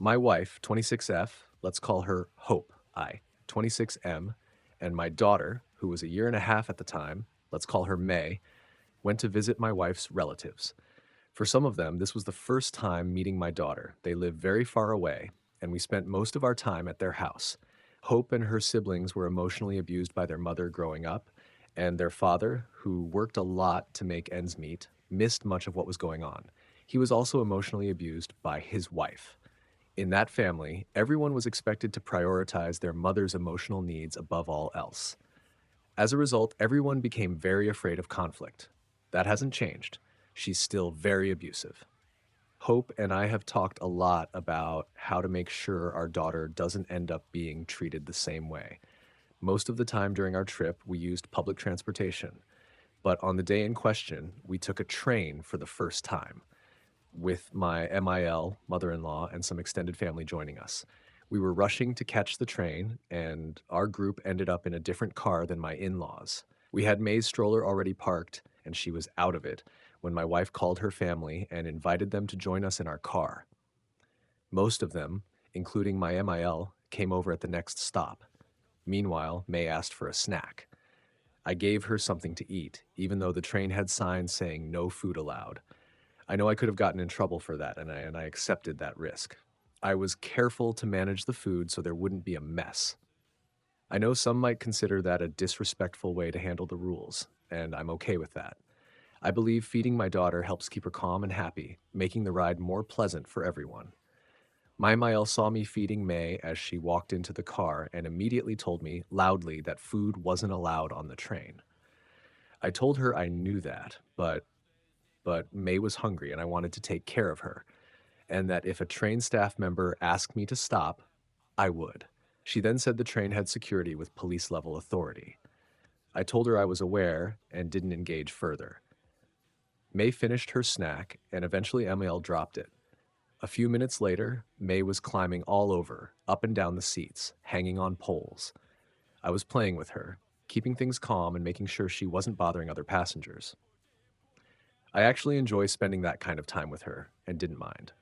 My wife, 26F, let's call her Hope, 26M, and my daughter, who was a year and a half at the time, let's call her May, went to visit my wife's relatives. For some of them, this was the first time meeting my daughter. They live very far away, and we spent most of our time at their house. Hope and her siblings were emotionally abused by their mother growing up, and their father, who worked a lot to make ends meet, missed much of what was going on. He was also emotionally abused by his wife. In that family, everyone was expected to prioritize their mother's emotional needs above all else. As a result, everyone became very afraid of conflict. That hasn't changed. She's still very abusive. Hope and I have talked a lot about how to make sure our daughter doesn't end up being treated the same way. Most of the time during our trip, we used public transportation. But on the day in question, we took a train for the first time, with my MIL, mother in law, and some extended family joining us. We were rushing to catch the train, and our group ended up in a different car than my in laws. We had May's stroller already parked, and she was out of it when my wife called her family and invited them to join us in our car. Most of them, including my MIL, came over at the next stop. Meanwhile, May asked for a snack. I gave her something to eat, even though the train had signs saying no food allowed. I know I could have gotten in trouble for that, and I accepted that risk. I was careful to manage the food so there wouldn't be a mess. I know some might consider that a disrespectful way to handle the rules, and I'm okay with that. I believe feeding my daughter helps keep her calm and happy, making the ride more pleasant for everyone. My Mael saw me feeding May as she walked into the car and immediately told me loudly that food wasn't allowed on the train. I told her I knew that, but May was hungry and I wanted to take care of her, and that if a train staff member asked me to stop, I would. She then said the train had security with police level authority. I told her I was aware and didn't engage further. May finished her snack and eventually ML dropped it. A few minutes later, May was climbing all over, up and down the seats, hanging on poles. I was playing with her, keeping things calm and making sure she wasn't bothering other passengers. I actually enjoy spending that kind of time with her and didn't mind.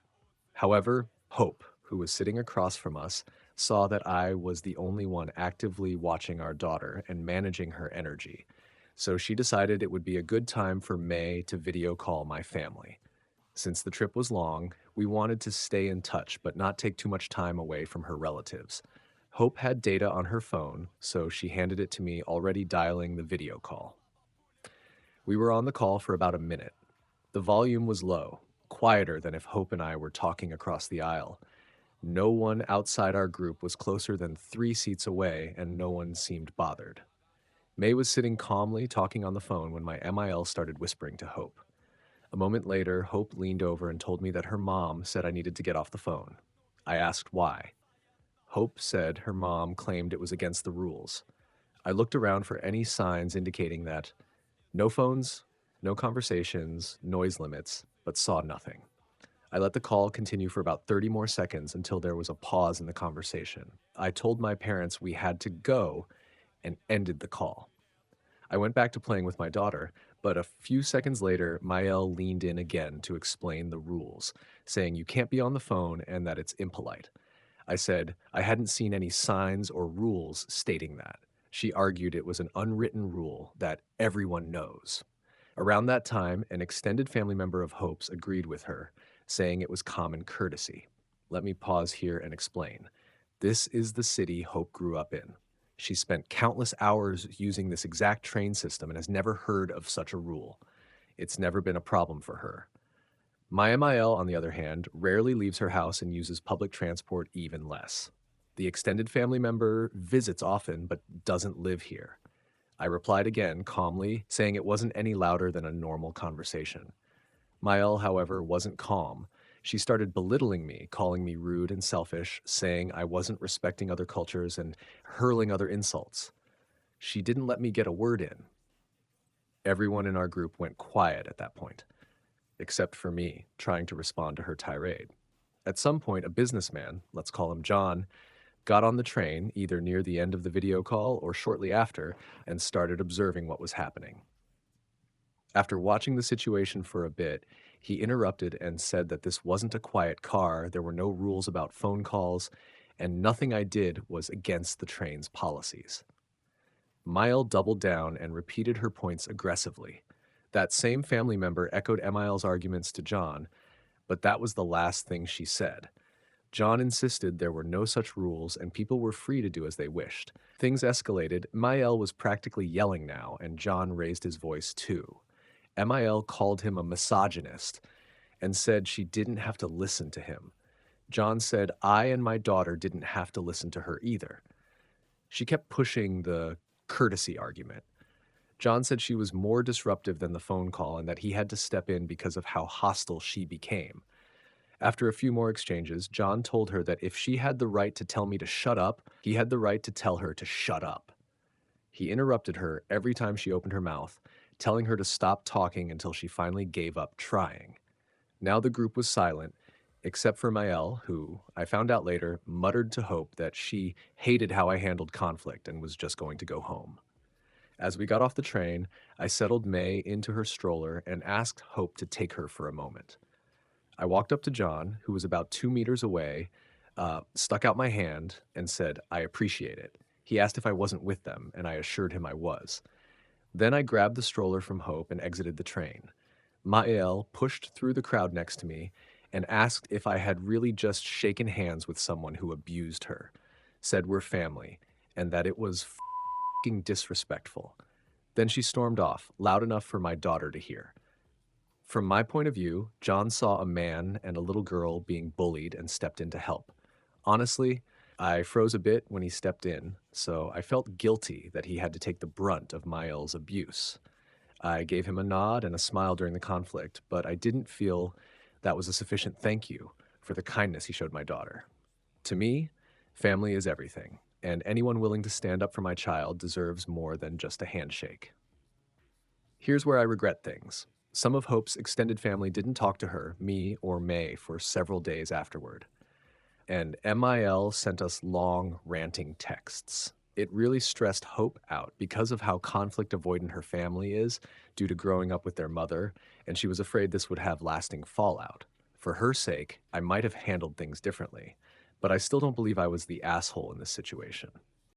However, Hope, who was sitting across from us, saw that I was the only one actively watching our daughter and managing her energy. So she decided it would be a good time for May to video call my family. Since the trip was long, we wanted to stay in touch but not take too much time away from her relatives. Hope had data on her phone, so she handed it to me already dialing the video call. We were on the call for about a minute. The volume was low, quieter than if Hope and I were talking across the aisle. No one outside our group was closer than 3 seats away, and no one seemed bothered. May was sitting calmly talking on the phone when my MIL started whispering to Hope. A moment later, Hope leaned over and told me that her mom said I needed to get off the phone. I asked why. Hope said her mom claimed it was against the rules. I looked around for any signs indicating that no phones, no conversations, noise limits, but saw nothing. I let the call continue for about 30 more seconds until there was a pause in the conversation. I told my parents we had to go and ended the call. I went back to playing with my daughter, but a few seconds later, Mael leaned in again to explain the rules, saying you can't be on the phone and that it's impolite. I said I hadn't seen any signs or rules stating that. She argued it was an unwritten rule that everyone knows. Around that time, an extended family member of Hope's agreed with her, saying it was common courtesy. Let me pause here and explain. This is the city Hope grew up in. She spent countless hours using this exact train system and has never heard of such a rule. It's never been a problem for her. My MIL, on the other hand, rarely leaves her house and uses public transport even less. The extended family member visits often but doesn't live here. I replied again, calmly, saying it wasn't any louder than a normal conversation. Mael, however, wasn't calm. She started belittling me, calling me rude and selfish, saying I wasn't respecting other cultures and hurling other insults. She didn't let me get a word in. Everyone in our group went quiet at that point, except for me, trying to respond to her tirade. At some point, a businessman, let's call him John, got on the train, either near the end of the video call or shortly after, and started observing what was happening. After watching the situation for a bit, He interrupted and said that this wasn't a quiet car, there were no rules about phone calls, and nothing I did was against the train's policies. Mile doubled down and repeated her points aggressively. That same family member echoed Emil's arguments to John, but that was the last thing she said. John insisted there were no such rules and people were free to do as they wished. Things escalated. Mael was practically yelling now, and John raised his voice too. Mael called him a misogynist and said she didn't have to listen to him. John said I and my daughter didn't have to listen to her either. She kept pushing the courtesy argument. John said she was more disruptive than the phone call and that he had to step in because of how hostile she became. After a few more exchanges, John told her that if she had the right to tell me to shut up, he had the right to tell her to shut up. He interrupted her every time she opened her mouth, telling her to stop talking until she finally gave up trying. Now the group was silent, except for Mael, who, I found out later, muttered to Hope that she hated how I handled conflict and was just going to go home. As we got off the train, I settled May into her stroller and asked Hope to take her for a moment. I walked up to John, who was about 2 meters away, stuck out my hand, and said, I appreciate it. He asked if I wasn't with them, and I assured him I was. Then I grabbed the stroller from Hope and exited the train. Mael pushed through the crowd next to me and asked if I had really just shaken hands with someone who abused her, said we're family, and that it was f***ing disrespectful. Then she stormed off, loud enough for my daughter to hear. From my point of view, John saw a man and a little girl being bullied and stepped in to help. Honestly, I froze a bit when he stepped in, so I felt guilty that he had to take the brunt of Mael's abuse. I gave him a nod and a smile during the conflict, but I didn't feel that was a sufficient thank you for the kindness he showed my daughter. To me, family is everything, and anyone willing to stand up for my child deserves more than just a handshake. Here's where I regret things. Some of Hope's extended family didn't talk to her, me, or May for several days afterward. And MIL sent us long, ranting texts. It really stressed Hope out because of how conflict avoidant her family is due to growing up with their mother, and she was afraid this would have lasting fallout. For her sake, I might have handled things differently, but I still don't believe I was the asshole in this situation.